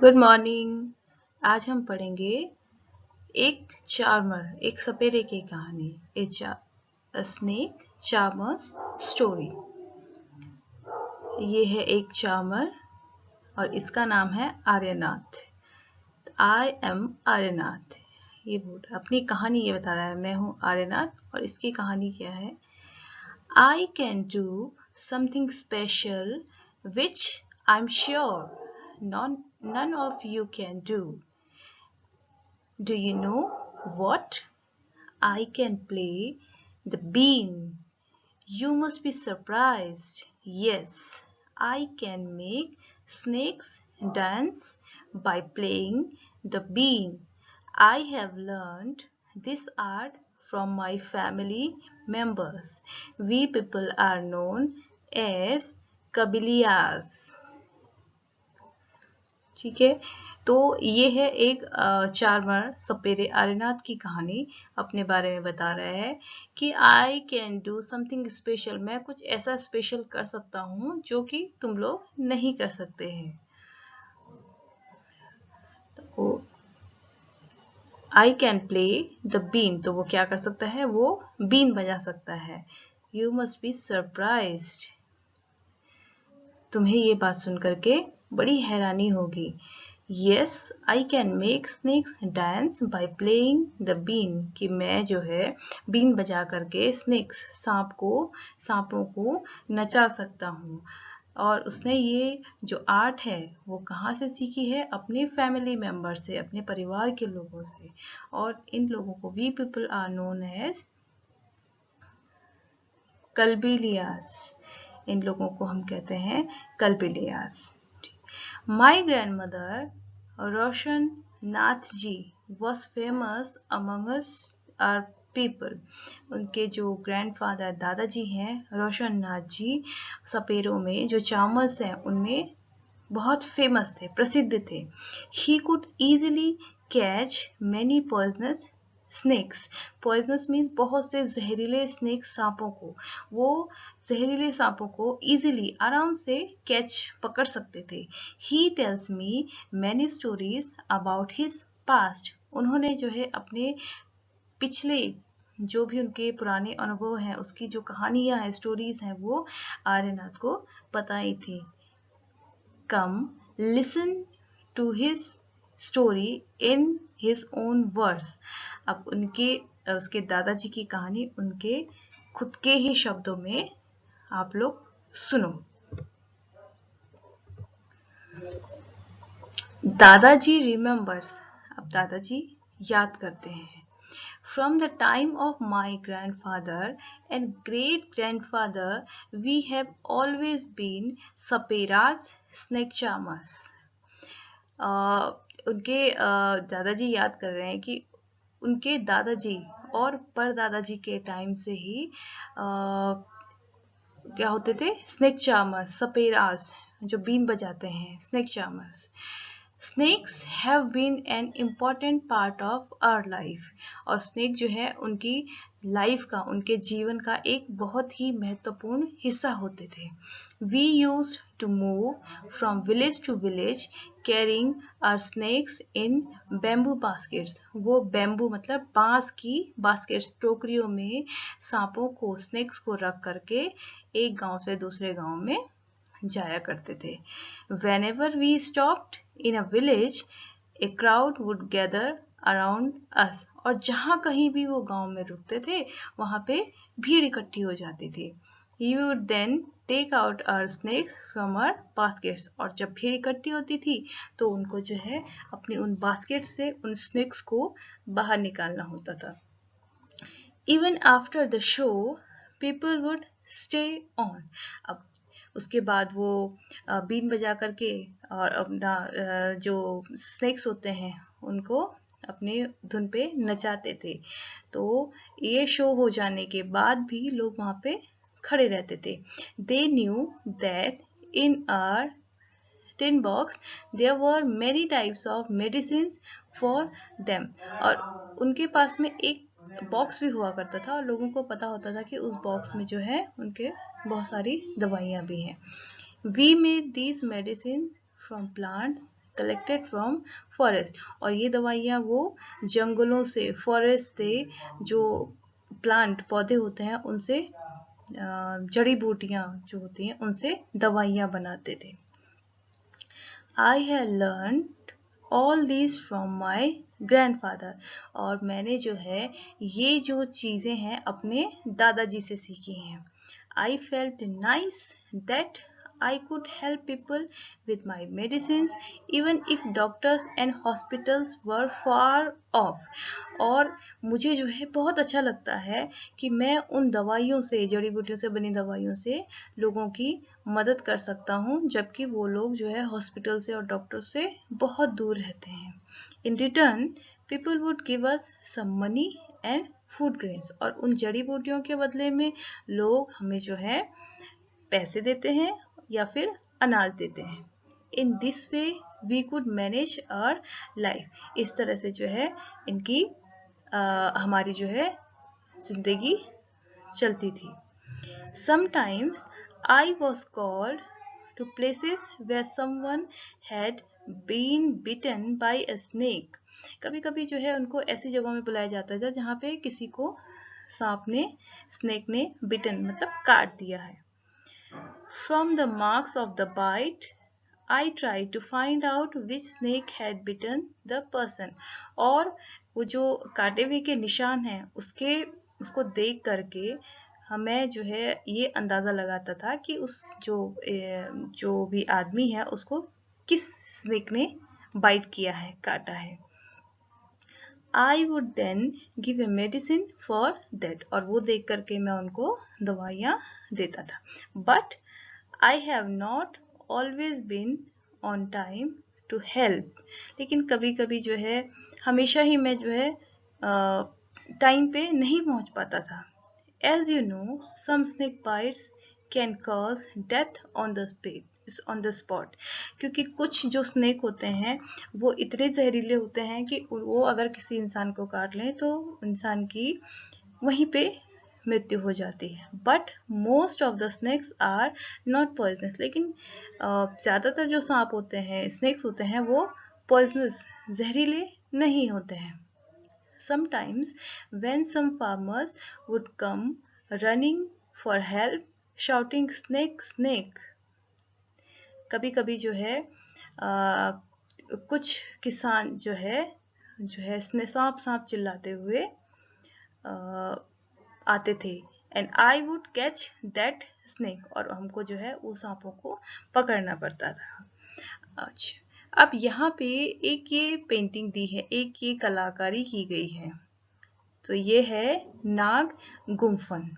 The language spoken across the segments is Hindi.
Good morning. आज हम पढ़ेंगे एक चार्मर, एक सपेरे की कहानी। A snake charmers story. ये है एक चार्मर और इसका नाम है आर्यनाथ। I am Aryanath. ये अपनी कहानी ये बता रहा है, मैं हूँ आर्यनाथ। और इसकी कहानी क्या है? I can do something special which I am sure none of you can do. Do you know what? I can play the bean. You must be surprised. Yes, I can make snakes dance by playing the bean. I have learned this art from my family members. We people are known as Kabiliyas. ठीक है, तो ये है एक चार्मर सपेरे आर्यनाथ की कहानी। अपने बारे में बता रहा है कि I can do something special, मैं कुछ ऐसा स्पेशल कर सकता हूँ जो कि तुम लोग नहीं कर सकते हैं। तो I can play the been, तो वो क्या कर सकता है? वो बीन बजा सकता है। यू मस्ट बी सरप्राइज्ड, तुम्हें ये बात सुन करके बड़ी हैरानी होगी। Yes, I can make snakes dance by playing the bean, कि मैं जो है बीन बजा करके snakes सांपों को नचा सकता हूँ। और उसने ये जो आर्ट है वो कहाँ से सीखी है? अपने फैमिली मेंबर से, अपने परिवार के लोगों से। और इन लोगों को we people are known as Kalbelias. इन लोगों को हम कहते हैं कल्बिलियास। My grandmother, Roshan Nath ji, was famous among us our people. उनके जो ग्रैंडफादर दादाजी हैं, रोशन नाथ जी, सपेरों में जो चार्मर्स हैं उनमें बहुत फेमस थे, प्रसिद्ध थे। He could easily catch many poisonous snakes. Poisonous means बहुत से जहरीले snakes, सांपों को। वो जहरीले सांपों को easily, आराम से कैच, पकड़ सकते थे। He tells me many stories about his past. उन्होंने जो है अपने पिछले, जो भी उनके पुराने अनुभव हैं, उसकी जो कहानियां हैं, स्टोरीज हैं, वो आर्यनाथ को बताई थी। Come listen to his story in his own words. अब उसके दादाजी की कहानी उनके खुद के ही शब्दों में आप लोग सुनो। दादाजी रिमेम्बर्स, अब दादाजी याद करते हैं। From the time of my grandfather and great grandfather, we have always been saperas, snake charmers. उनके दादाजी याद कर रहे हैं कि उनके दादाजी और परदादाजी के टाइम से ही क्या होते थे? स्नेक चार्मर्स, सपेरास, जो बीन बजाते हैं, snake charmers. Snakes have been an important part of our life. और स्नेक जो है उनकी लाइफ का, उनके जीवन का एक बहुत ही महत्वपूर्ण हिस्सा होते थे। We used to move from village to village carrying our snakes in bamboo baskets. वो बैम्बू मतलब बांस की बास्केट्स, टोकरियों में सांपों को, स्नेक्स को रख करके एक गांव से दूसरे गांव में जाया करते थे। Whenever we stopped in a village, a crowd would gather around us. और जहाँ कहीं भी वो गांव में रुकते थे, वहाँ पे भीड़ इकट्ठी हो जाती थी। We would then take out our snakes from our baskets. और जब भीड़ इकट्ठी होती थी तो उनको जो है अपनी उन बास्केट से उन स्नेक्स को बाहर निकालना होता था। Even after the show, people would stay on. अब उसके बाद वो बीन बजा करके और अपना जो स्नेक्स होते हैं उनको अपने धुन पे नचाते थे। तो ये शो हो जाने के बाद भी लोग वहाँ पे खड़े रहते थे। They knew that in our tin box there were many types of medicines for them. और उनके पास में एक बॉक्स भी हुआ करता था और लोगों को पता होता था कि उस बॉक्स में जो है उनके बहुत सारी दवाइयाँ भी हैं। We made these medicines from plants collected from forest, और ये दवाइयाँ वो जंगलों से, फॉरेस्ट से जो प्लांट पौधे होते हैं उनसे, जड़ी बूटियाँ जो होती हैं उनसे दवाइयाँ बनाते थे। I had learned all these from my grandfather, और मैंने जो है ये जो चीज़ें हैं अपने दादाजी से सीखी हैं। I felt nice that I could help people with my medicines even if doctors and hospitals were far off, और मुझे जो है बहुत अच्छा लगता है कि मैं उन दवाइयों से, जड़ी बूटियों से बनी दवाइयों से लोगों की मदद कर सकता हूँ, जबकि वो लोग जो है हॉस्पिटल से और डॉक्टर से बहुत दूर रहते हैं। In return people would give us some money and food grains, और उन जड़ी बूटियों के बदले में लोग हमें जो है पैसे देते हैं या फिर अनाज देते हैं। In this way we could manage our life, इस तरह से जो है इनकी हमारी जो है जिंदगी चलती थी। Sometimes I was called to places where someone had been bitten by a snake. कभी कभी जो है उनको ऐसी जगहों में बुलाया जाता था जहाँ पे किसी को सांप ने, स्नेक ने बिटन मतलब काट दिया है। From the marks of the bite, I tried to find out which snake had bitten the person. और वो जो काटे हुए के निशान हैं उसको देख करके हमें जो है ये अंदाज़ा लगाता था कि उस जो भी आदमी है उसको किस स्नेक ने बाइट किया है, काटा है। I would then give a medicine for that, और वो देख करके मैं उनको दवाइयाँ देता था। But I have not always been on time to help, लेकिन कभी कभी जो है हमेशा ही मैं जो है टाइम पे नहीं पहुंच पाता था। As you know, some snake bites can cause death on the spot, क्योंकि कुछ जो स्नेक होते हैं वो इतने जहरीले होते हैं कि वो अगर किसी इंसान को काट लें तो इंसान की वहीं पे मृत्यु हो जाती है। But most of the snakes are not poisonous, लेकिन ज़्यादातर जो सांप होते हैं, स्नेक्स होते हैं, वो पॉइजनस, जहरीले नहीं होते हैं। Sometimes when some farmers would come running for help shouting snake snake, कभी कभी जो है कुछ किसान जो है सांप सांप चिल्लाते हुए आते थे। And I would catch that snake, और हमको जो है वो सांपों को पकड़ना पड़ता था। अच्छा, अब यहाँ पे एक ये पेंटिंग दी है, एक ये कलाकारी की गई है, तो ये है नाग गुम्फन।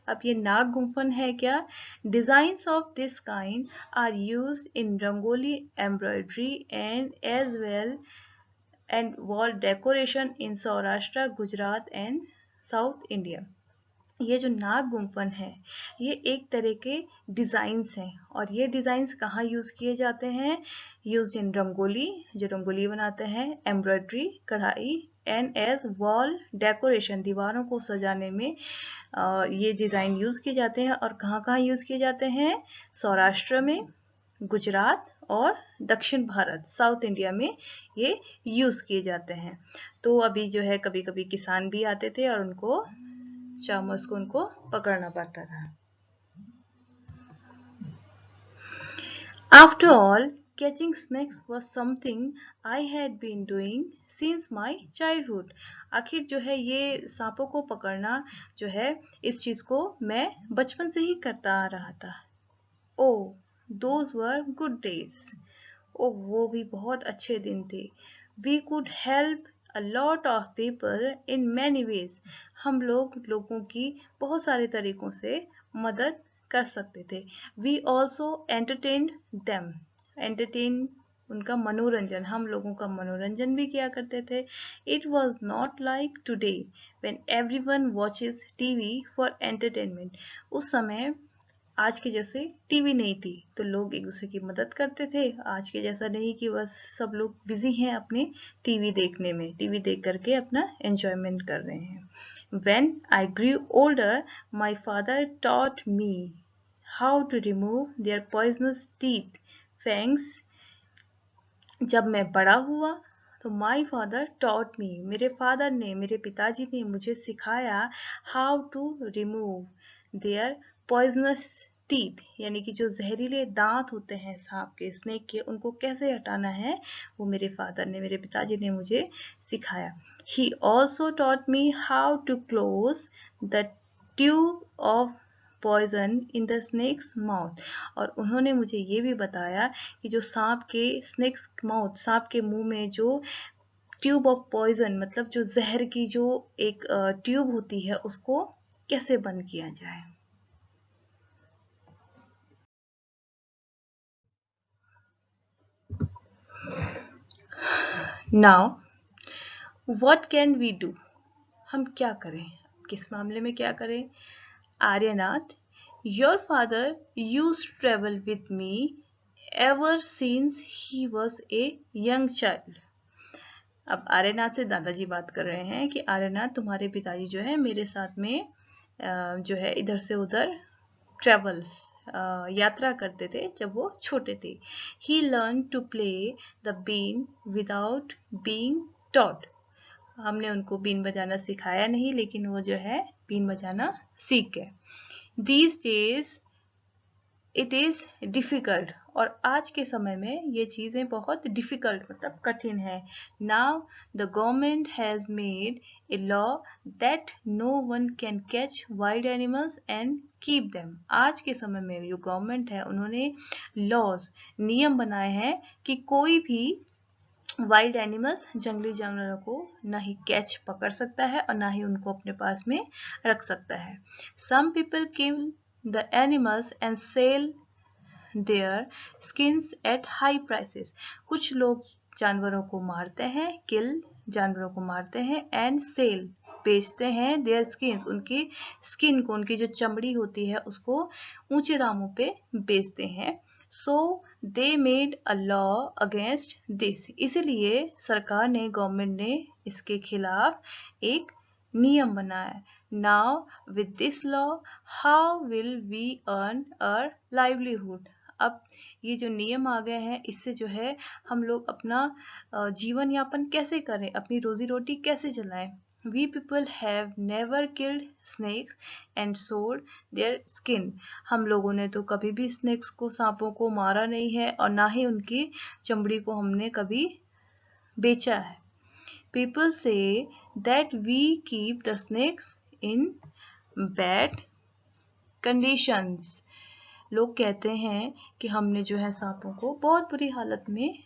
अब ये नाग गुम्फन है क्या? Designs of this kind are used in rangoli, embroidery and as well and wall decoration in Saurashtra, Gujarat and South India. ये जो नाग गुम्फन है ये एक तरह के डिज़ाइंस हैं, और ये डिज़ाइंस कहाँ यूज़ किए जाते हैं? यूज्ड इन रंगोली, जो रंगोली बनाते हैं, एम्ब्रॉयडरी, कढ़ाई, एंड एज वॉल डेकोरेशन, दीवारों को सजाने में ये डिज़ाइन यूज़ किए जाते हैं। और कहाँ कहाँ यूज़ किए जाते हैं? सौराष्ट्र में, गुजरात और दक्षिण भारत, साउथ इंडिया में ये यूज़ किए जाते हैं। तो अभी जो है कभी कभी किसान भी आते थे और उनको चामर्स को उनको पकड़ना पड़ता था। After all, catching snakes was something I had been doing since my childhood. आखिर जो है ये सांपों को पकड़ना जो है इस चीज को मैं बचपन से ही करता आ रहा था। Oh, those were good days. Oh, वो भी बहुत अच्छे दिन थे। We could help a lot of people in many ways. हम लोगों की बहुत सारे तरीकों से मदद कर सकते थे। We also entertained them. Entertain उनका मनोरंजन, हम लोगों का मनोरंजन भी किया करते थे। It was not like today when everyone watches TV for entertainment. उस समय आज के जैसे टीवी नहीं थी तो लोग एक दूसरे की मदद करते थे। आज के जैसा नहीं कि बस सब लोग बिजी हैं अपने टीवी देखने में, टीवी देख करके अपना एंजॉयमेंट कर रहे हैं। When I grew older, my father taught me how to remove their poisonous teeth, fangs, जब मैं बड़ा हुआ तो माई फादर टॉट मी, मेरे पिताजी ने मुझे सिखाया how to remove their poisonous teeth, यानी कि जो जहरीले दांत होते हैं सांप के, स्नेक के, उनको कैसे हटाना है वो मेरे पिताजी ने मुझे सिखाया। He also taught me how to close the tube of poison in the snake's mouth, और उन्होंने मुझे ये भी बताया कि जो सांप के मुंह में जो ट्यूब ऑफ पॉइजन, मतलब जो जहर की जो एक ट्यूब होती है, उसको कैसे बंद किया जाए। Now what can we do, हम क्या करें, किस मामले में क्या करें। Aryanath, your father used to travel with me ever since he was a young child। अब आर्यनाथ से दादाजी बात कर रहे हैं कि आर्यनाथ, तुम्हारे पिताजी जो है मेरे साथ में जो है इधर से उधर ट्रेवल्स यात्रा करते थे जब वो छोटे थे। He learn to play the been without being taught, हमने उनको बीन बजाना सिखाया नहीं, लेकिन वो जो है बीन बजाना सीख गए। These days it is difficult, और आज के समय में ये चीजें बहुत डिफिकल्ट मतलब कठिन है। Now the government has made a law that no one can catch wild animals and keep them. आज के समय में जो गवर्नमेंट है उन्होंने लॉज, नियम बनाए हैं कि कोई भी वाइल्ड एनिमल्स, जंगली जानवरों को ना ही कैच पकड़ सकता है और ना ही उनको अपने पास में रख सकता है। Some people kill the animals and sell their skins at high prices. कुछ लोग जानवरों को मारते हैं, जानवरों को मारते हैं, एंड सेल बेचते हैं, देयर स्किन्स, उनकी स्किन को, उनकी जो चमड़ी होती है उसको ऊंचे दामों पे बेचते हैं। So they made a law against this, इसलिए सरकार ने, गवर्नमेंट ने इसके खिलाफ एक नियम बनाया। Now with this law how will we earn our livelihood. अब ये जो नियम आ गए हैं, इससे जो है हम लोग अपना जीवन यापन कैसे करें, अपनी रोजी रोटी कैसे चलाएं। We people have never killed snakes and sold their skin। हम लोगों ने तो कभी भी स्नेक्स को, सांपों को मारा नहीं है और ना ही उनकी चमड़ी को हमने कभी बेचा है। People say that we keep the snakes in bad conditions। लोग कहते हैं कि हमने जो है सांपों को बहुत बुरी हालत में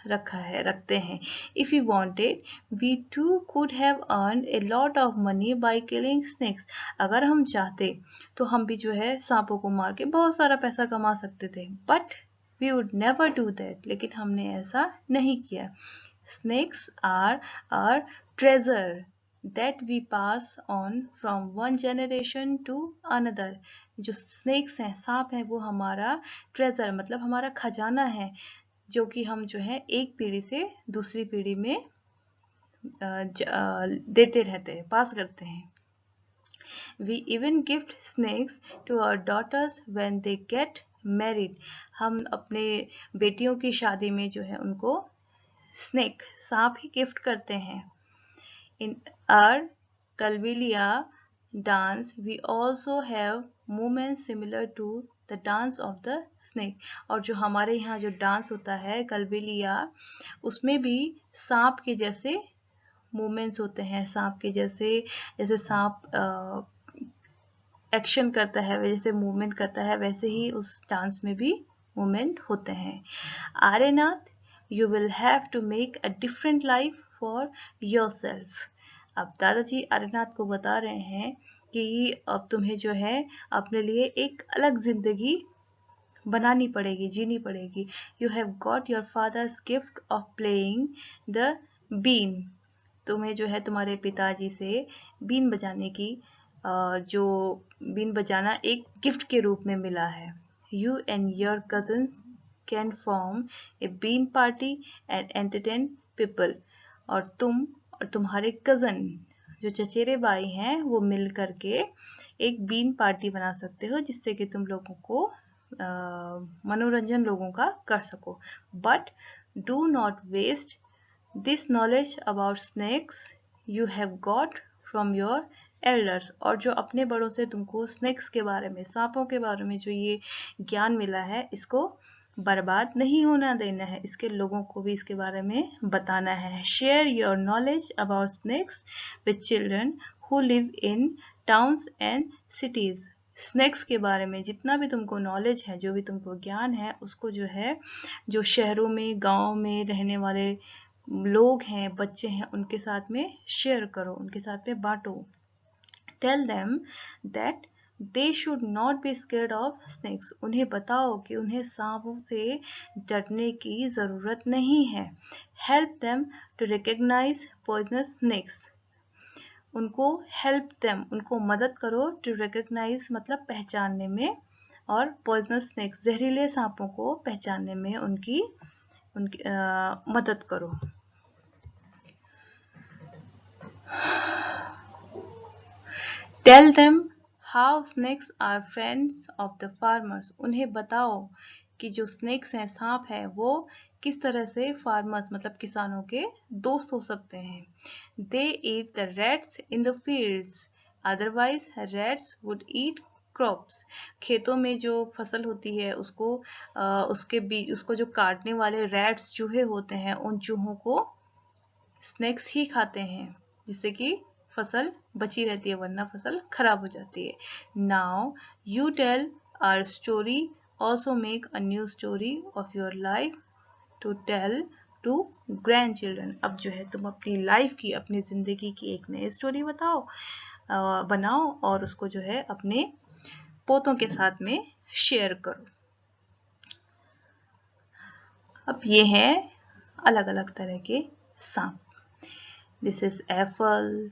रखते हैं। If we wanted, we too could have earned a lot of money by killing snakes। अगर हम चाहते तो हम भी जो है सांपों को मार के बहुत सारा पैसा कमा सकते थे। But we would never do that। लेकिन हमने ऐसा नहीं किया। Snakes are our treasure that we pass on from one generation to another। जो snakes हैं, सांप हैं, वो हमारा treasure मतलब हमारा खजाना है, जो कि हम जो है एक पीढ़ी से दूसरी पीढ़ी में देते रहते हैं, पास करते हैं। We even gift snakes to our daughters when they get married। हम अपने बेटियों की शादी में जो है उनको स्नेक, सांप ही गिफ्ट करते हैं। In our Kalbilia dance, we also have movements similar to the dance of the snake। और जो हमारे यहाँ जो डांस होता है कलबिलिया, उसमें भी सांप के जैसे मूवमेंट्स होते हैं, सांप के जैसे सांप एक्शन करता है, जैसे मूवमेंट करता है, वैसे ही उस डांस में भी मूवमेंट होते हैं। Aryanath, you will have to make a different life for yourself। अब दादाजी आर्यनाथ को बता रहे हैं कि अब तुम्हें जो है अपने लिए एक अलग जिंदगी बनानी पड़ेगी, जीनी पड़ेगी। You have got your father's gift of playing the bean। तुम्हें जो है तुम्हारे पिताजी से बीन बजाने की जो बीन बजाना एक गिफ्ट के रूप में मिला है। You and your cousins can form a bean party and entertain people। और तुम और तुम्हारे कज़न जो चचेरे भाई हैं वो मिल करके एक बीन पार्टी बना सकते हो, जिससे कि तुम लोगों को मनोरंजन लोगों का कर सको। But do not waste this knowledge about snakes you have got from your elders. और जो अपने बड़ों से तुमको स्नेक्स के बारे में, सांपों के बारे में जो ये ज्ञान मिला है, इसको बर्बाद नहीं होना देना है, इसके लोगों को भी इसके बारे में बताना है। Share your knowledge about snakes with children who live in towns and cities. Snakes के बारे में जितना भी तुमको नॉलेज है, जो भी तुमको ज्ञान है, उसको जो है जो शहरों में, गाँव में रहने वाले लोग हैं, बच्चे हैं, उनके साथ में शेयर करो, उनके साथ में बांटो। Tell them that they should not be scared of snakes. उन्हें बताओ कि उन्हें सांपों से डरने की ज़रूरत नहीं है। Help them to recognize poisonous snakes. उनको help them, उनको मदद करो, to recognize मतलब पहचानने में, और poisonous snakes जहरीले सांपों को पहचानने में उनकी मदद करो। Tell them how snakes are friends of the farmers. उन्हें बताओ कि जो snakes हैं, सांप है, वो किस तरह से farmers मतलब किसानों के दोस्त हो सकते हैं। They eat the rats in the fields. Otherwise, rats would eat crops. खेतों में जो फसल होती है उसको जो काटने वाले rats चूहे होते हैं, उन चूहों को snakes ही खाते हैं, जिससे कि फसल बची रहती है, वरना फसल खराब हो जाती है। Now you tell our story, also make a new story of your life to tell to grandchildren. अब जो है तुम अपनी लाइफ की, अपनी जिंदगी की एक नई स्टोरी बनाओ और उसको जो है अपने पोतों के साथ में शेयर करो। अब ये है अलग अलग तरह के सांप। This is apple,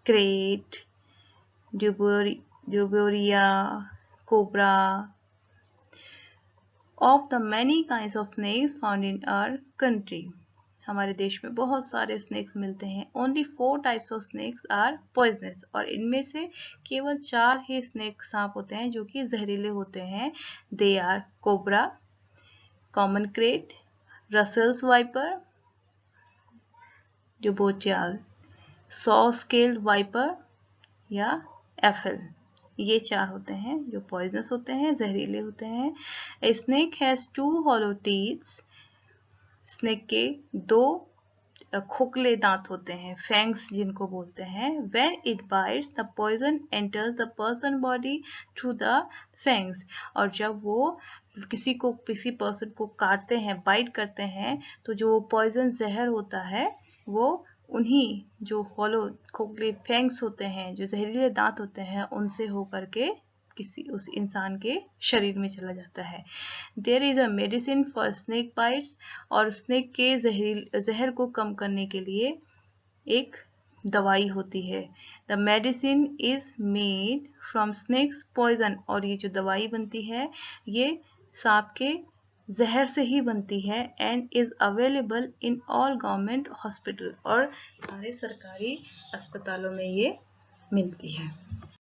crate, duboria, cobra. Of the many kinds of snakes found in our country. हमारे देश में बहुत सारे snakes मिलते हैं। Only 4 types of snakes are poisonous. और इनमें से केवल 4 ही सांप होते हैं जो कि जहरीले होते हैं। They are cobra, common crate, Russell's viper, dubotial, saw-scaled viper या एफिल। ये 4 होते हैं जो पॉइजनस होते हैं, जहरीले होते हैं। A snake has 2 hollow teeth. Snake के 2 खोखले दांत होते हैं, फैंग्स जिनको बोलते हैं। When it bites, the poison enters the person body through the fangs. और जब वो किसी पर्सन को काटते हैं, बाइट करते हैं, तो जो पॉइजन जहर होता है वो उन्हीं जो खोखले फैंग्स होते हैं, जो जहरीले दांत होते हैं, उनसे होकर के उस इंसान के शरीर में चला जाता है। There is a medicine for snake bites. और स्नेक के जहर को कम करने के लिए एक दवाई होती है। The medicine is made from snake's poison. और ये जो दवाई बनती है, ये सांप के जहर से ही बनती है। and is available in all government hospital. और सारे सरकारी अस्पतालों में ये मिलती है।